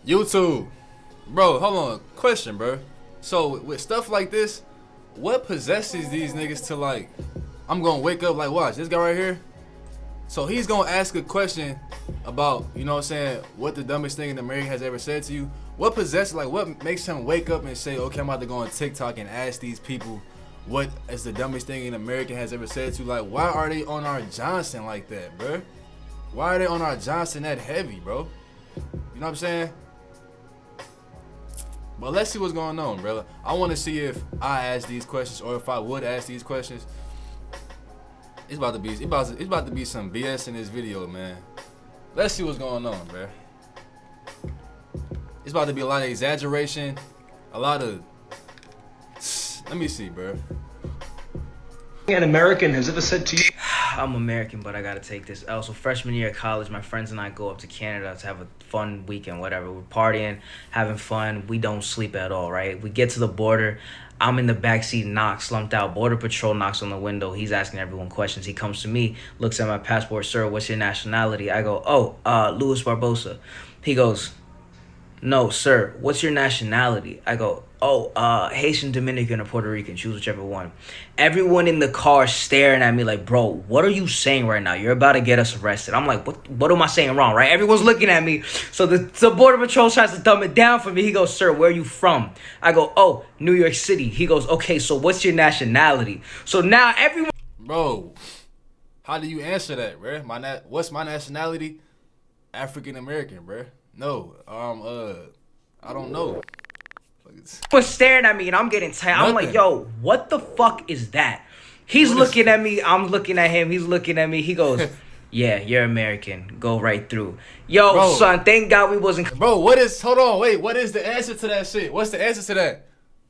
YouTube. Bro, hold on. Question, bro. So, with stuff like this, what possesses these niggas to, like, I'm gonna wake up, like, watch, this guy right here? So, he's gonna ask a question about, you know what I'm saying, what the dumbest thing in America has ever said to you. What possesses, like, what makes him wake up and say, okay, I'm about to go on TikTok and ask these people what is the dumbest thing in America has ever said to you? Like, why are they on our Johnson like that, bro? Why are they on our Johnson that heavy, bro? You know what I'm saying? But let's see what's going on, brother. I want to see if I ask these questions or if I would ask these questions. It's about to be some BS in this video, man. Let's see what's going on, bro. It's about to be a lot of exaggeration, a lot of. Let me see, bro. An American has ever said to you? I'm American, but I gotta take this. Also, freshman year of college, my friends and I go up to Canada to have a fun weekend, whatever. We're partying, having fun. We don't sleep at all, right? We get to the border. I'm in the backseat, knocked, slumped out. Border Patrol knocks on the window. He's asking everyone questions. He comes to me, looks at my passport. Sir, what's your nationality? I go, Louis Barbosa. He goes, no, sir, what's your nationality? I go, Haitian, Dominican, or Puerto Rican. Choose whichever one. Everyone in the car staring at me like, bro, what are you saying right now? You're about to get us arrested. I'm like, what am I saying wrong, right? Everyone's looking at me. So the Border Patrol tries to dumb it down for me. He goes, sir, where are you from? I go, New York City. He goes, okay, so what's your nationality? So now everyone... Bro, how do you answer that, bro? What's my nationality? African American, bro. No, I don't know. Was staring at me and I'm getting tight. I'm like, yo, what the fuck is that? He's looking at me. I'm looking at him. He's looking at me. He goes, yeah, you're American. Go right through. Yo, bro, son, thank God we wasn't. Bro, hold on, wait. What is the answer to that shit? What's the answer to that?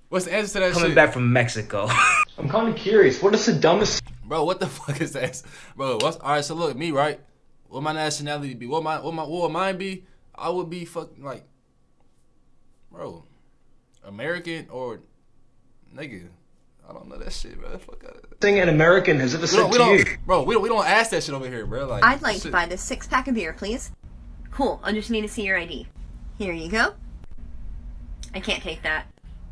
What's the answer to that shit? Coming back from Mexico. I'm kind of curious. What is the dumbest? Bro, what the fuck is that? Bro, all right, so look, me, right? What my nationality be? What would mine be? I would be fucking like, bro, American or nigga. I don't know that shit, bro. Fuck out of it. Thing an American has ever said to you? Bro, we don't ask that shit over here, bro. Like, I'd like to buy this 6-pack of beer, please. Cool. I'll just need to see your ID. Here you go. I can't take that.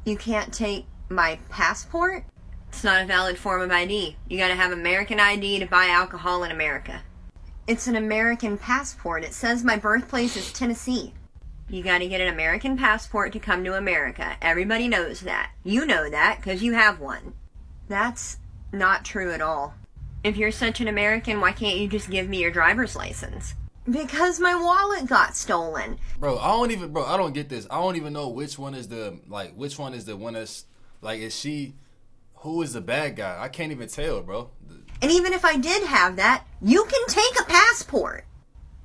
You can't take my passport? It's not a valid form of ID. You gotta have American ID to buy alcohol in America. It's an American passport. It says my birthplace is Tennessee. You gotta get an American passport to come to America. Everybody knows that. You know that because you have one. That's not true at all. If you're such an American, why can't you just give me your driver's license? Because my wallet got stolen. Bro, I don't get this. I don't even know which one is the one that's, like, who is the bad guy? I can't even tell, bro. And even if I did have that, you can take a passport.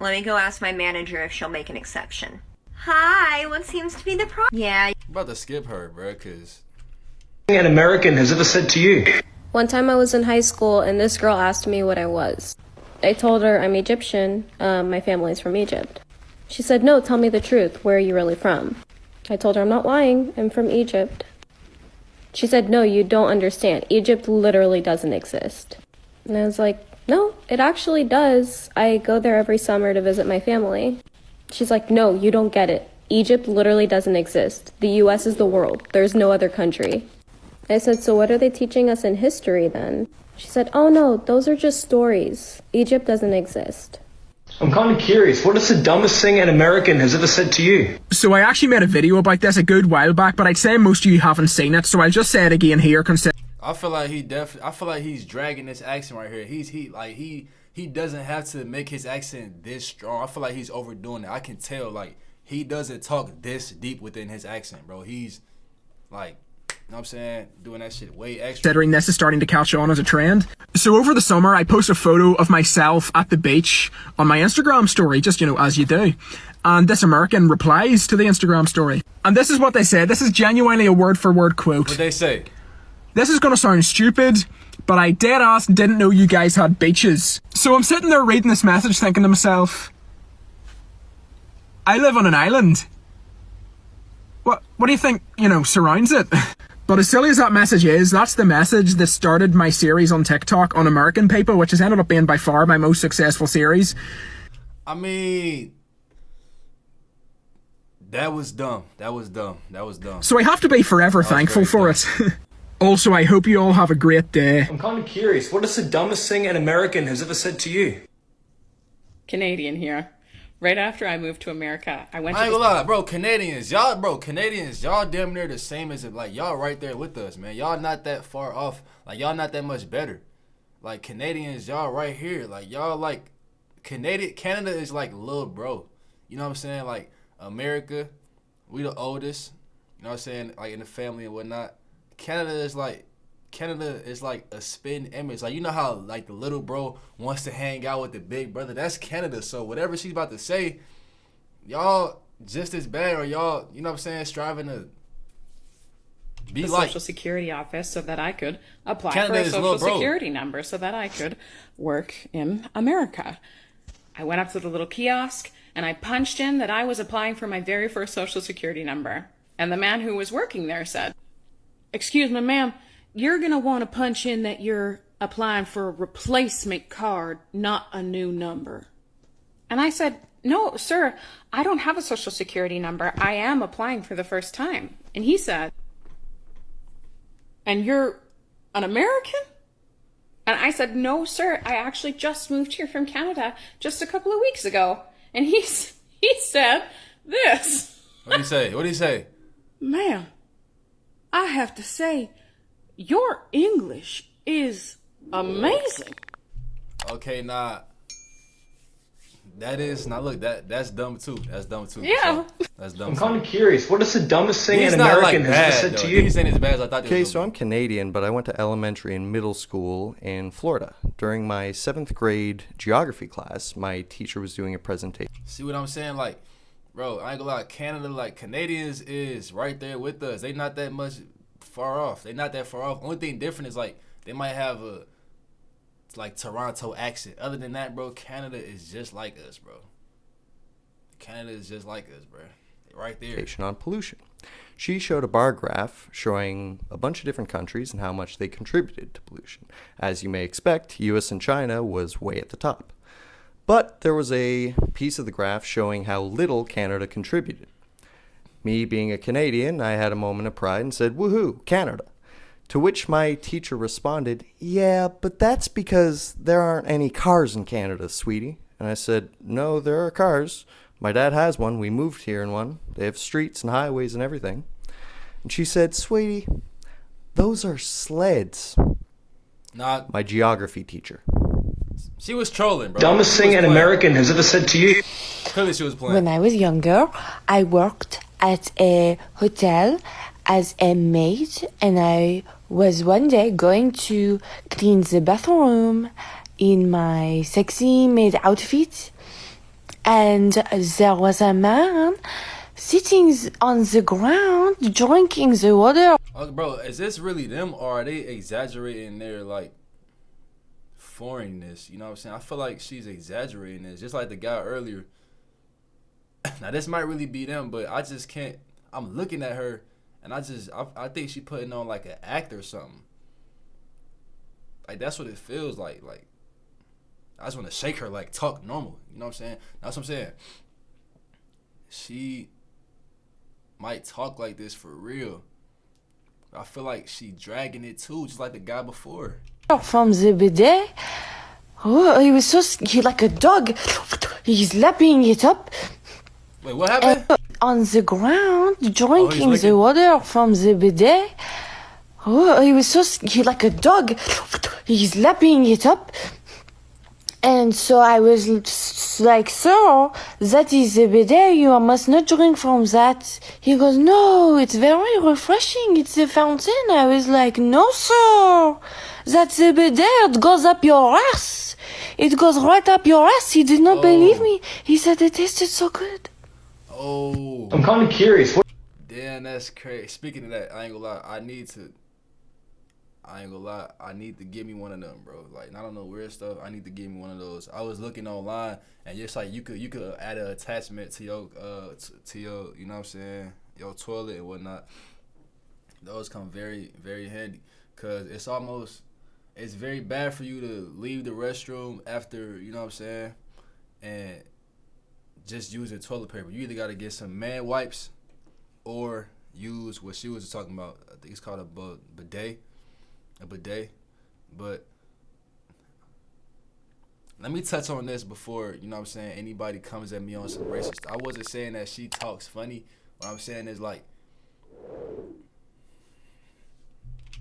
Let me go ask my manager if she'll make an exception. Hi, what seems to be the problem? Yeah. I'm about to skip her, bro, because... An American has ever said to you? One time I was in high school and this girl asked me what I was. I told her I'm Egyptian, my family's from Egypt. She said, no, tell me the truth, where are you really from? I told her I'm not lying, I'm from Egypt. She said, no, you don't understand. Egypt literally doesn't exist. And I was like, no, it actually does. I go there every summer to visit my family. She's like, no, you don't get it. Egypt literally doesn't exist. The US is the world. There's no other country. I said, so what are they teaching us in history then? She said, oh no, those are just stories. Egypt doesn't exist. I'm kind of curious. What is the dumbest thing an American has ever said to you? So I actually made a video about this a good while back, but I'd say most of you haven't seen it, so I'll just say it again here. I feel like he's dragging this accent right here. He doesn't have to make his accent this strong. I feel like he's overdoing it. I can tell, like, he doesn't talk this deep within his accent, bro. He's like, you know what I'm saying, doing that shit way extra. Considering this is starting to catch on as a trend. So over the summer, I posted a photo of myself at the beach on my Instagram story, just, you know, as you do. And this American replies to the Instagram story. And this is what they said. This is genuinely a word-for-word quote. What they say? This is gonna sound stupid, but I dead-ass didn't know you guys had beaches. So I'm sitting there reading this message thinking to myself, I live on an island. What do you think, you know, surrounds it? But as silly as that message is, that's the message that started my series on TikTok on American people, which has ended up being by far my most successful series. I mean, That was dumb. That was dumb. That was dumb. So I have to be forever thankful for it. Also, I hope you all have a great day. I'm kind of curious, what is the dumbest thing an American has ever said to you? Canadian here. Right after I moved to America, I went I to ain't gonna lie, bro. Canadians, y'all damn near the same as like y'all right there with us, man. Y'all not that far off. Like y'all not that much better. Like Canadians, y'all right here. Like y'all like Canada is like little bro. You know what I'm saying? Like America, we the oldest. You know what I'm saying? Like in the family and whatnot. Canada is like a spin image. Like you know how like the little bro wants to hang out with the big brother. That's Canada. So whatever she's about to say, y'all just as bad, or y'all, you know what I'm saying, striving to be the like Social Security office so that I could apply Canada for a is Social little bro. Security number so that I could work in America. I went up to the little kiosk and I punched in that I was applying for my very first Social Security number. And the man who was working there said, "Excuse me, ma'am, you're going to want to punch in that you're applying for a replacement card, not a new number." And I said, "No, sir, I don't have a Social Security number. I am applying for the first time." And he said, "And you're an American?" And I said, "No, sir, I actually just moved here from Canada just a couple of weeks ago." And he said this. What'd he say? "Ma'am, I have to say, your English is amazing." Okay, nah. That's dumb too. That's dumb too. Yeah. That's dumb. I'm kind of curious, what is the dumbest thing He's an not American like has ever bad, said though. to you? He's saying as bad as I thought. Okay, so I'm Canadian, but I went to elementary and middle school in Florida. During my 7th grade geography class, my teacher was doing a presentation. See what I'm saying? Like, bro, I ain't gonna lie. Canada, like Canadians, is right there with us. They not that much far off. They not that far off. Only thing different is like they might have a like Toronto accent. Other than that, bro, Canada is just like us, bro. Canada is just like us, bro. They right there. On pollution. She showed a bar graph showing a bunch of different countries and how much they contributed to pollution. As you may expect, US and China was way at the top. But there was a piece of the graph showing how little Canada contributed. Me being a Canadian, I had a moment of pride and said, "Woohoo, Canada." To which my teacher responded, "Yeah, but that's because there aren't any cars in Canada, sweetie." And I said, "No, there are cars. My dad has one. We moved here in one. They have streets and highways and everything." And she said, "Sweetie, those are sleds." Nah, My geography teacher. she was trolling, bro. Dumbest She thing was an playing. American has ever said to you? Clearly, she was playing. When I was younger, I worked at a hotel as a maid, and I was one day going to clean the bathroom in my sexy maid outfit, and there was a man sitting on the ground drinking the water. Oh, bro, is this really them, or are they exaggerating their like foreignness? You know what I'm saying? I feel like she's exaggerating this, just like the guy earlier. Now this might really be them, but I just can't. I'm looking at her, and I think she putting on like an act or something. Like that's what it feels like. Like I just want to shake her, like talk normal. You know what I'm saying? That's what I'm saying. She might talk like this for real. I feel like she dragging it too, just like the guy before. From the bidet. Oh, he was he like a dog. He's lapping it up Wait, what happened? on the ground, drinking licking. the water from the bidet. Oh, he was he like a dog. He's lapping it up. And so I was like, "Sir, that is the bidet. You must not drink from that." He goes, "No, it's very refreshing. It's a fountain." I was like, "No, sir. That's the bidet. It goes up your ass. It goes right up your ass." He did not believe me. He said it tasted so good. Oh, I'm kind of curious, what damn, that's crazy. Speaking of that, I ain't gonna lie. I need to get me one of them, bro. Like, I don't know weird stuff. I need to get me one of those. I was looking online, and just like you could add an attachment to your to your, you know what I'm saying, your toilet and whatnot. Those come very, very handy, cause it's very bad for you to leave the restroom after, you know what I'm saying, and just using toilet paper. You either gotta get some man wipes or use what she was talking about. I think it's called a bidet. But let me touch on this before, you know what I'm saying, anybody comes at me on some racist. I wasn't saying that she talks funny. What I'm saying is, like,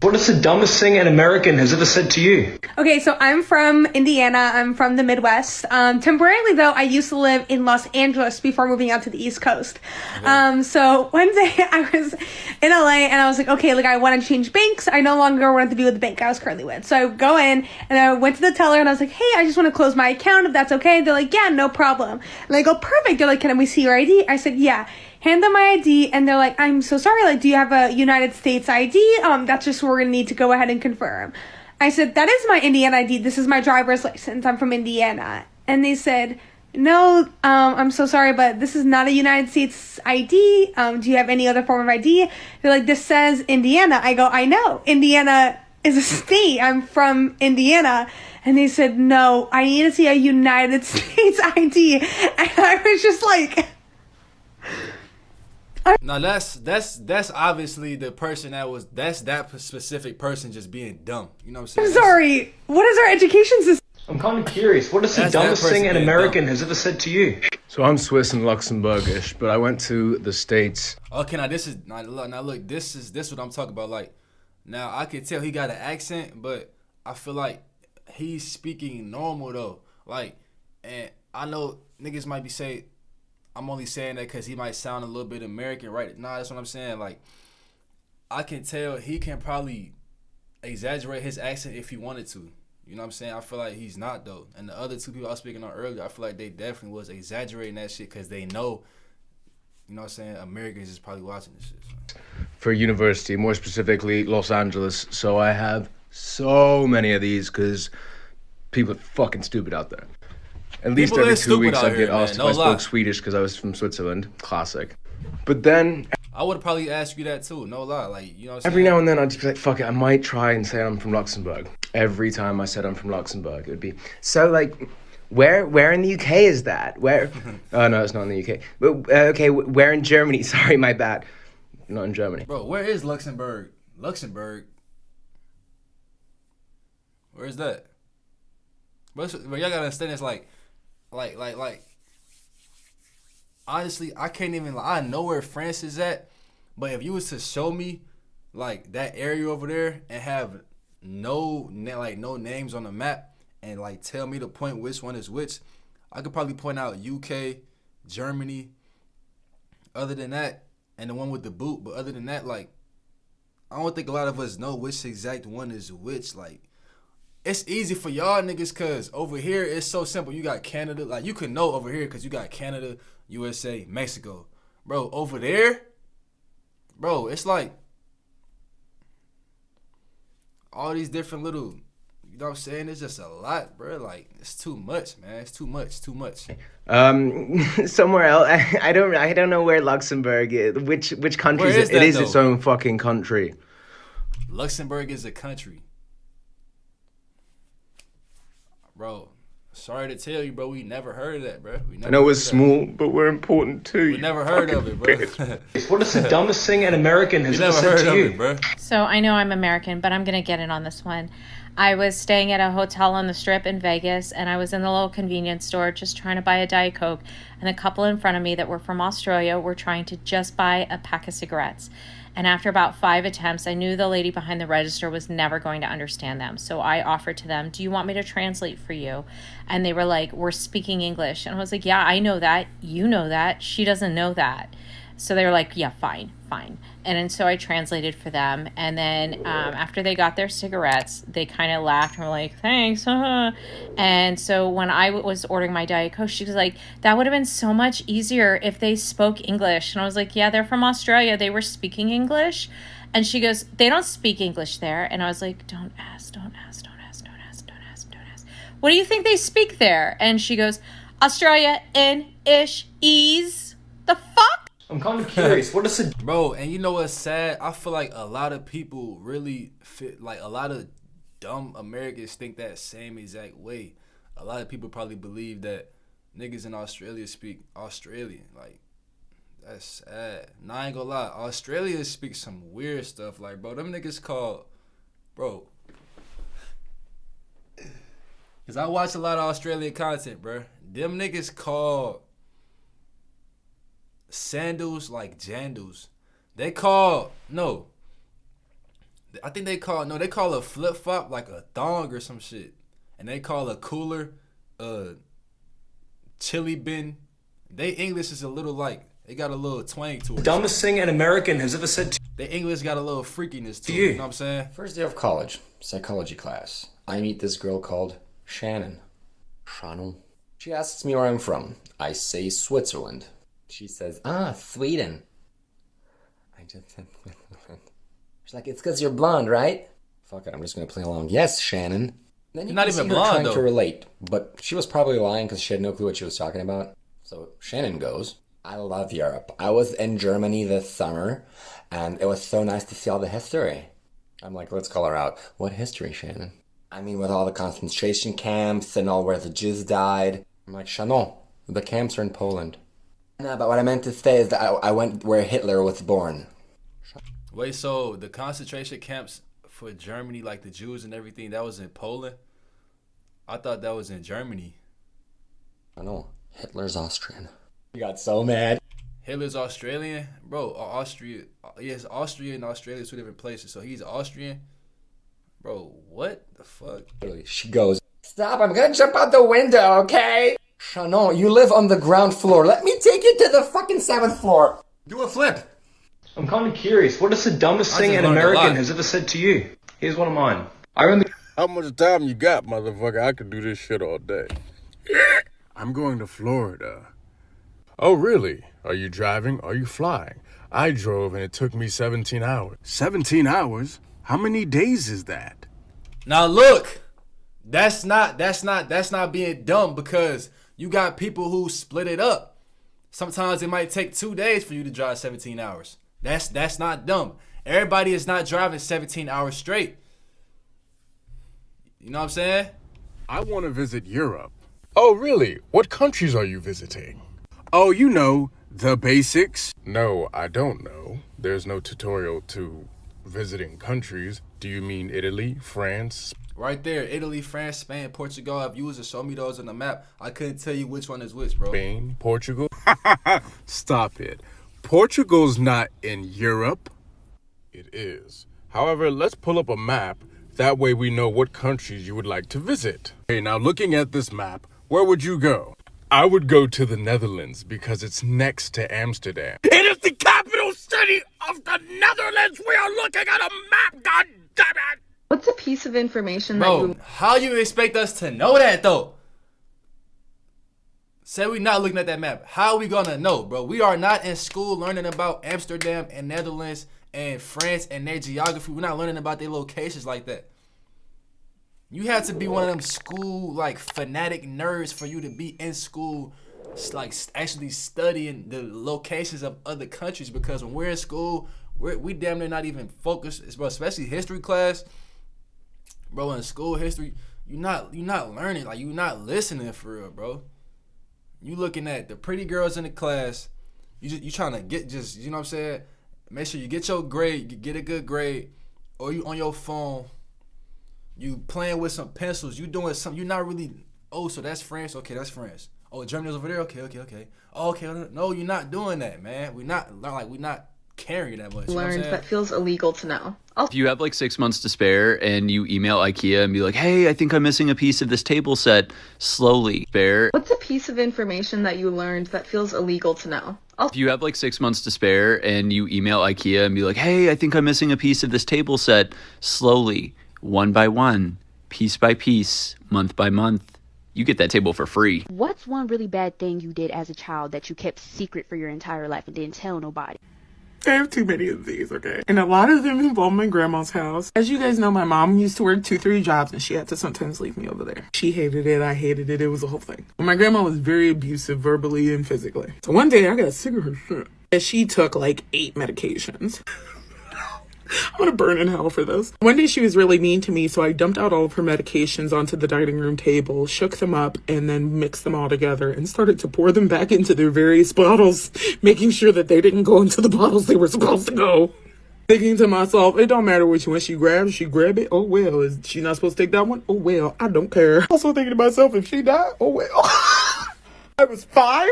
What is the dumbest thing an American has ever said to you? Okay, so I'm from Indiana. I'm from the Midwest. Temporarily, though, I used to live in Los Angeles before moving out to the East Coast. So one day I was in LA and I was like, okay, like I want to change banks. I no longer want to be with the bank I was currently with. So I go in and I went to the teller and I was like, hey, I just want to close my account if that's okay. They're like, yeah, no problem. And I go, perfect. They're like, can we see your ID? I said, yeah. Hand them my ID, and they're like, I'm so sorry, like, do you have a United States ID? That's just what we're gonna need to go ahead and confirm. I said, that is my Indiana ID. This is my driver's license. I'm from Indiana. And they said, no, I'm so sorry, but this is not a United States ID. Do you have any other form of ID? They're like, this says Indiana. I go, I know. Indiana is a state. I'm from Indiana. And they said, no, I need to see a United States ID. And I was just like... Now that's obviously the person that's that specific person just being dumb. You know what I'm saying? I'm sorry. What is our education system? I'm kind of curious. What is the dumbest thing an American has ever said to you? So I'm Swiss and Luxembourgish, but I went to the States. Okay, now this is look, this is what I'm talking about. Like, now I can tell he got an accent, but I feel like he's speaking normal though. Like, and I know niggas might be saying, I'm only saying that because he might sound a little bit American, right? Nah, that's what I'm saying. Like, I can tell he can probably exaggerate his accent if he wanted to. You know what I'm saying? I feel like he's not, though. And the other two people I was speaking on earlier, I feel like they definitely was exaggerating that shit because they know, you know what I'm saying, Americans is probably watching this shit. So. For university, more specifically Los Angeles. So I have so many of these because people are fucking stupid out there. At least People every 2 weeks I here, get asked man. if I spoke Swedish because I was from Switzerland. Classic. But then... I would probably ask you that too, no lie. Like, you know what I'm saying? Every now and then I'd just be like, fuck it, I might try and say I'm from Luxembourg. Every time I said I'm from Luxembourg, it would be, so like, where in the UK is that? Where? Oh no, it's not in the UK. But, okay, where in Germany? Sorry, my bad. Not in Germany. Bro, where is Luxembourg? Luxembourg? Where is that? But y'all gotta understand, it's like, honestly, I can't even, I know where France is at, but if you was to show me, like, that area over there and have no names on the map and, like, tell me to point which one is which, I could probably point out UK, Germany, other than that, and the one with the boot, but other than that, like, I don't think a lot of us know which exact one is which, like, it's easy for y'all niggas because over here it's so simple. You got Canada. Like, you can know over here because you got Canada, USA, Mexico. Bro, over there, bro, it's like all these different little, you know what I'm saying? It's just a lot, bro. Like, it's too much, man. It's too much. Somewhere else. I don't know where Luxembourg is. Which country is it? It is its own fucking country. Luxembourg is a country. Bro, sorry to tell you, bro, we never heard of that, bro. I know we're small, but we're important too. We never heard of it, bro. What is the dumbest thing an American has ever said to you? Bro. So I know I'm American, but I'm going to get in on this one. I was staying at a hotel on the Strip in Vegas, and I was in the little convenience store just trying to buy a Diet Coke, and the couple in front of me that were from Australia were trying to just buy a pack of cigarettes. And after about 5 attempts, I knew the lady behind the register was never going to understand them. So I offered to them, do you want me to translate for you? And they were like, we're speaking English. And I was like, yeah, I know that. You know that. She doesn't know that. So they were like, yeah, fine. And so I translated for them. And then after they got their cigarettes, they kind of laughed and were like, thanks. And so when I was ordering my Diet Coke, she was like, that would have been so much easier if they spoke English. And I was like, yeah, they're from Australia. They were speaking English. And she goes, they don't speak English there. And I was like, don't ask. What do you think they speak there? And she goes, Australia in ish ease. The fuck? I'm kind of curious. What is it? Bro, and you know what's sad? I feel like a lot of people really fit, like a lot of dumb Americans think that same exact way. A lot of people probably believe that niggas in Australia speak Australian. Like, that's sad. Nah, I ain't gonna lie. Australia speaks some weird stuff. Like, bro, them niggas call, bro. Cause I watch a lot of Australian content, bro. Them niggas call sandals like jandals. They call I think they call a flip flop like a thong or some shit, and they call a cooler chili bin. They English is a little like they got a little twang to it. Dumbest thing an American has ever said to The English got a little freakiness to it. you. You know what I'm saying? First day of college, psychology class. I meet this girl called Shannon. Shannon. She asks me where I'm from. I say Switzerland. She says, Sweden. I just said Switzerland. She's like, it's because you're blonde, right? Fuck it, I'm just gonna play along. Yes, Shannon. Then You're not even blonde, trying though. to relate, but she was probably lying because she had no clue what she was talking about. So Shannon goes, I love Europe. I was in Germany this summer, and it was so nice to see all the history. I'm like, let's call her out. What history, Shannon? I mean, with all the concentration camps and all where the Jews died. I'm like, Shannon, the camps are in Poland. No, but what I meant to say is that I went where Hitler was born. Wait, so the concentration camps for Germany, like the Jews and everything, that was in Poland? I thought that was in Germany. I know. Hitler's Austrian. You got so mad. Hitler's Australian? Bro, Austria. Yes, Austria and Australia is two different places. So he's Austrian? Bro, what the fuck? She goes, stop, I'm gonna jump out the window, okay? Shannon, you live on the ground floor. Let me take you to the fucking 7th floor. Do a flip. I'm kind of curious. What is the dumbest thing an American has ever said to you? Here's one of mine. How much time you got, motherfucker? I could do this shit all day. I'm going to Florida. Oh, really? Are you driving? Are you flying? I drove and it took me 17 hours. 17 hours? How many days is that? Now look, that's not being dumb, because you got people who split it up. Sometimes it might take 2 days for you to drive 17 hours. That's not dumb. Everybody is not driving 17 hours straight. You know what I'm saying? I want to visit Europe. Oh, really? What countries are you visiting? Oh, you know, the basics. No, I don't know. There's no tutorial to visiting countries. Do you mean Italy, France? Right there, Italy, France, Spain, Portugal. If you was to show me those on the map, I couldn't tell you which one is which, bro. Spain, Portugal? Stop it. Portugal's not in Europe. It is. However, let's pull up a map. That way we know what countries you would like to visit. Okay, now looking at this map, where would you go? I would go to the Netherlands because it's next to Amsterdam. It is the capital city of the Netherlands. We are looking at a map, god damn it. What's a piece of information that Bro, you... how you expect us to know that, though? Say we not looking at that map. How are we gonna know, bro? We are not in school learning about Amsterdam and Netherlands and France and their geography. We're not learning about their locations like that. You have to be one of them school, like, fanatic nerds for you to be in school, like, actually studying the locations of other countries, because when we're in school, we damn near not even focused, bro, especially history class. Bro, in school history, you're not learning, like, you're not listening for real, bro. You looking at the pretty girls in the class, you trying to get just, you know what I'm saying? Make sure you get your grade, you get a good grade, or you on your phone, you playing with some pencils, you doing something, you're not really, oh, so that's France, okay, that's France. Oh, Germany's over there, okay. Oh, okay, no, you're not doing that, man. We're not caring that much. learned that feels illegal to know? If you have like 6 months to spare and you email IKEA and be like, hey, I think I'm missing a piece of this table set, slowly spare. What's a piece of information that you learned that feels illegal to know? If you have like 6 months to spare and you email IKEA and be like, hey, I think I'm missing a piece of this table set, slowly, one by one, piece by piece, month by month, you get that table for free. What's one really bad thing you did as a child that you kept secret for your entire life and didn't tell nobody? I have too many of these, okay? And a lot of them involve my grandma's house. As you guys know, my mom used to work 2-3 jobs, and she had to sometimes leave me over there. She hated it, I hated it, it was a whole thing. And my grandma was very abusive verbally and physically. So one day I got sick of her shit. And she took like 8 medications. I'm gonna burn in hell for this. One day she was really mean to me, so I dumped out all of her medications onto the dining room table, shook them up, and then mixed them all together and started to pour them back into their various bottles, making sure that they didn't go into the bottles they were supposed to go. Thinking to myself, it don't matter which one she grabs, she grab it, oh well. Is she not supposed to take that one? Oh well, I don't care. Also thinking to myself, if she died, oh well. I was 5.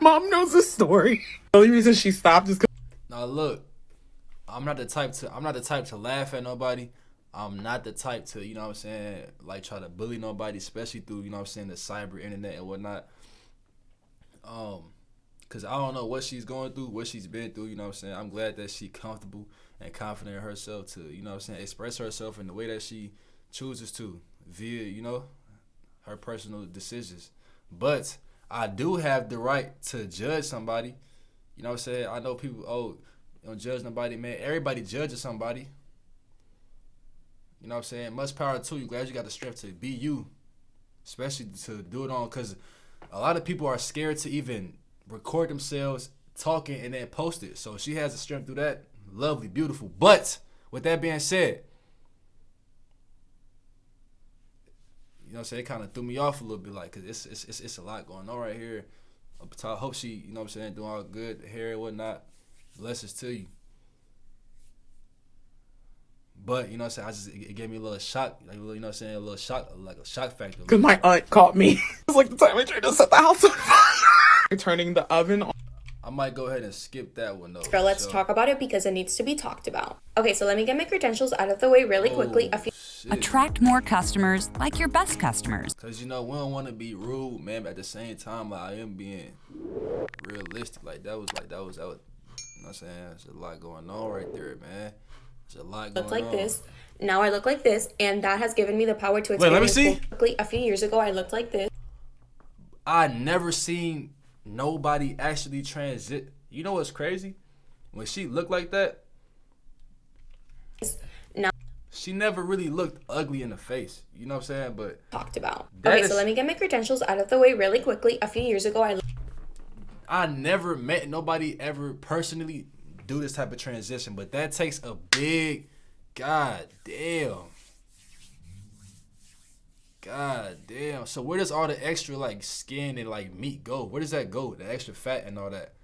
Mom knows this story. The only reason she stopped is because... Now look, I'm not the type to laugh at nobody. I'm not the type to, you know what I'm saying, like try to bully nobody, especially through, you know what I'm saying, the cyber internet and whatnot. Cause I don't know what she's going through, what she's been through, you know what I'm saying. I'm glad that she's comfortable and confident in herself to, you know what I'm saying, express herself in the way that she chooses to via, you know, her personal decisions. But I do have the right to judge somebody. You know what I'm saying? I know people, don't judge nobody, man. Everybody judges somebody. You know what I'm saying? Much power to you. Glad you got the strength to be you. Especially to do it on, because a lot of people are scared to even record themselves talking and then post it. So she has the strength to do that. Lovely, beautiful. But with that being said, you know what I'm saying, it kind of threw me off a little bit, like, because it's a lot going on right here. I hope she, you know what I'm saying, doing all good, hair and whatnot. Blessings to you. But, you know what I'm saying, it gave me a little shock, like, you know what I'm saying, a little shock, like a shock factor. Because my aunt caught me. It was like the time I tried to set the house on fire. Turning the oven on. I might go ahead and skip that one, though. Girl, let's talk about it because it needs to be talked about. Okay, so let me get my credentials out of the way really quickly. Attract more customers like your best customers. Because, you know, we don't want to be rude, man, but at the same time, like, I am being realistic. Like, that was, you know what I'm saying? There's a lot going on right there, man. There's a lot going on. Look like this. Now I look like this, and that has given me the power to experience. Wait, let me see. Quickly. A few years ago, I looked like this. I never seen nobody actually transit. You know what's crazy? When she looked like that, now she never really looked ugly in the face. You know what I'm saying? But talked about. Okay, so let me get my credentials out of the way really quickly. A few years ago, I never met nobody ever personally do this type of transition, but that takes a big, god damn. So where does all the extra like skin and like meat go? Where does that go? The extra fat and all that.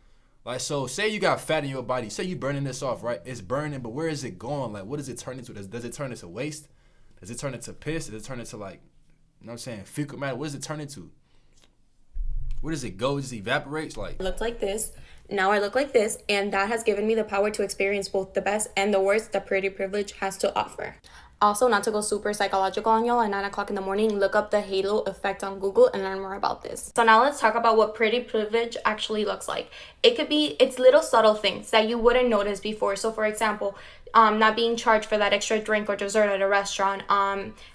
Like, so say you got fat in your body. Say you burning this off, right? It's burning, but where is it going? Like, what does it turn into? Does it turn into waste? Does it turn into piss? Does it turn into like, you know what I'm saying, fecal matter? What does it turn into? Where does it go? It just evaporates? Like, looked like this. Now I look like this, and that has given me the power to experience both the best and the worst that pretty privilege has to offer. Also, not to go super psychological on y'all, at 9 o'clock in the morning, look up the halo effect on Google and learn more about this. So now let's talk about what pretty privilege actually looks like. It's little subtle things that you wouldn't notice before. So for example, not being charged for that extra drink or dessert at a restaurant,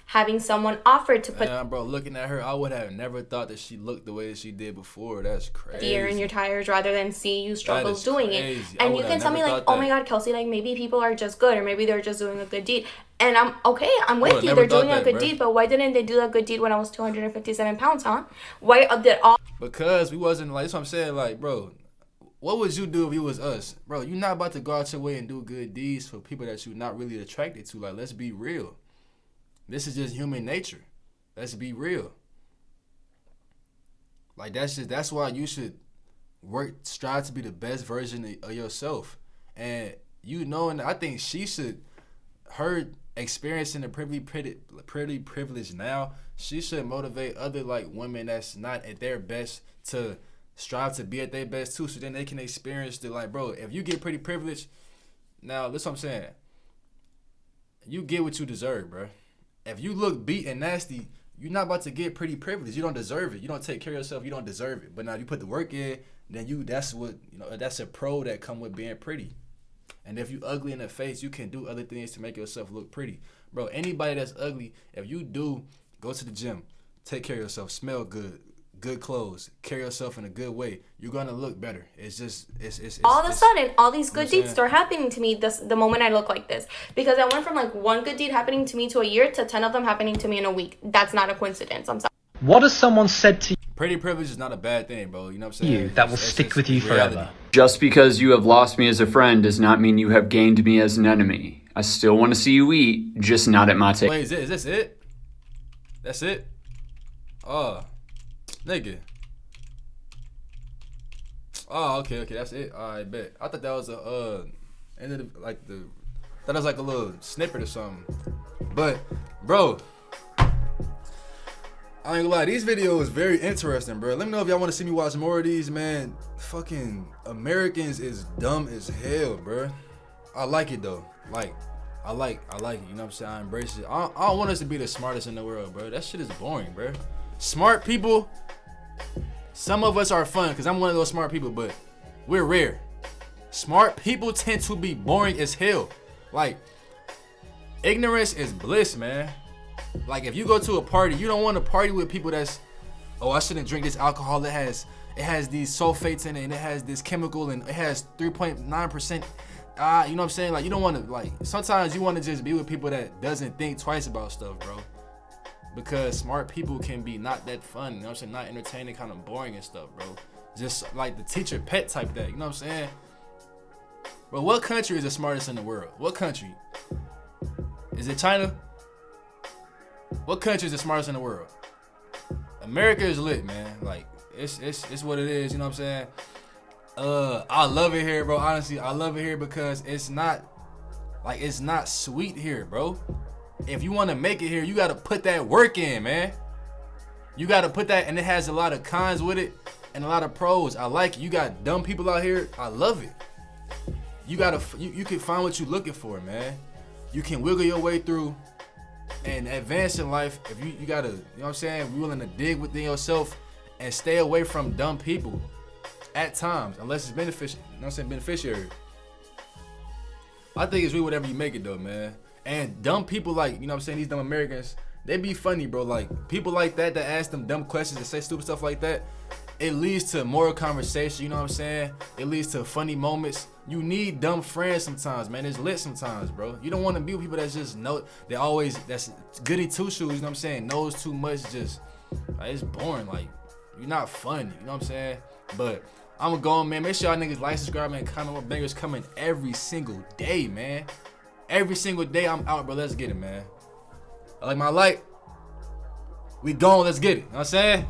having someone offer to put bro, looking at her, I would have never thought that she looked the way that she did before. That's crazy. The air in your tires rather than see you struggle doing it. And you can tell me like, oh my god, Kelsey, like maybe people are just good, or maybe they're just doing a good deed. And I'm okay, I'm with you, they're doing a good deed, but why didn't they do that good deed when I was 257 pounds, huh? Why did all... Because we wasn't, like, that's what I'm saying, like, bro, what would you do if you was us? Bro, you're not about to go out your way and do good deeds for people that you're not really attracted to. Like, let's be real. This is just human nature. Let's be real. Like, that's why you should strive to be the best version of yourself. And you know, and I think she should, her experiencing the pretty privilege now, she should motivate other like women that's not at their best to strive to be at their best too, so then they can experience the, like, bro, if you get pretty privileged, now that's what I'm saying, you get what you deserve, bro. If you look beat and nasty, you're not about to get pretty privileged. You don't deserve it. You don't take care of yourself, you don't deserve it. But now you put the work in, then that's what, you know, that's a pro that come with being pretty. And if you ugly in the face, you can do other things to make yourself look pretty. Bro, anybody that's ugly, if you do, go to the gym, take care of yourself, smell good, good clothes, carry yourself in a good way, you're gonna look better. It's just, it's all of a sudden, all these good deeds start happening to me the moment I look like this. Because I went from like one good deed happening to me to a year to 10 of them happening to me in a week. That's not a coincidence. I'm sorry. What has someone said to you? Pretty privilege is not a bad thing, bro. You know what I'm saying? That will stick with you forever. Just because you have lost me as a friend does not mean you have gained me as an enemy. I still want to see you eat, just not at my table. Wait, is this it? That's it? Oh, nigga. Oh, okay, that's it. I bet. I thought that was a end of thought that was like a little snippet or something. But, bro, I ain't gonna lie, these videos very interesting, bro. Let me know if y'all want to see me watch more of these, man. Fucking Americans is dumb as hell, bro. I like it though. Like, I like it. You know what I'm saying? I embrace it. I don't want us to be the smartest in the world, bro. That shit is boring, bro. Smart people, some of us are fun because I'm one of those smart people, but we're rare. Smart people tend to be boring as hell. Like, ignorance is bliss, man. Like, if you go to a party, you don't want to party with people that's, oh, I shouldn't drink this alcohol. It has these sulfates in it, and it has this chemical, and it has 3.9%. You know what I'm saying? Like, you don't want to, like, sometimes you want to just be with people that doesn't think twice about stuff, bro. Because smart people can be not that fun, you know what I'm saying? Not entertaining, kind of boring and stuff, bro. Just like the teacher pet type that, you know what I'm saying? But what country is the smartest in the world? What country? Is it China? What country is the smartest in the world? America is lit, man. Like, it's what it is, you know what I'm saying? I love it here, bro. Honestly, I love it here because it's not sweet here, bro. If you want to make it here, you got to put that work in, man. You got to put that, and it has a lot of cons with it and a lot of pros. I like it. You got dumb people out here. I love it. You can find what you're looking for, man. You can wiggle your way through and advance in life if you gotta, you know what I'm saying, be willing to dig within yourself and stay away from dumb people at times, unless it's beneficial, you know what I'm saying, beneficiary. I think it's really whatever you make it though, man. And dumb people, like, you know what I'm saying, these dumb Americans, they be funny, bro. Like, people like that ask them dumb questions and say stupid stuff like that, it leads to more conversation, you know what I'm saying? It leads to funny moments. You need dumb friends sometimes, man. It's lit sometimes, bro. You don't want to be with people that just know, that's goody two shoes, you know what I'm saying? Knows too much, just, like, it's boring. Like, you're not fun, you know what I'm saying? But I'm gonna go on, man. Make sure y'all niggas like, subscribe, man. Comment more bangers coming every single day, man. Every single day I'm out, bro. Let's get it, man. I like my light. We gone, let's get it. You know what I'm saying?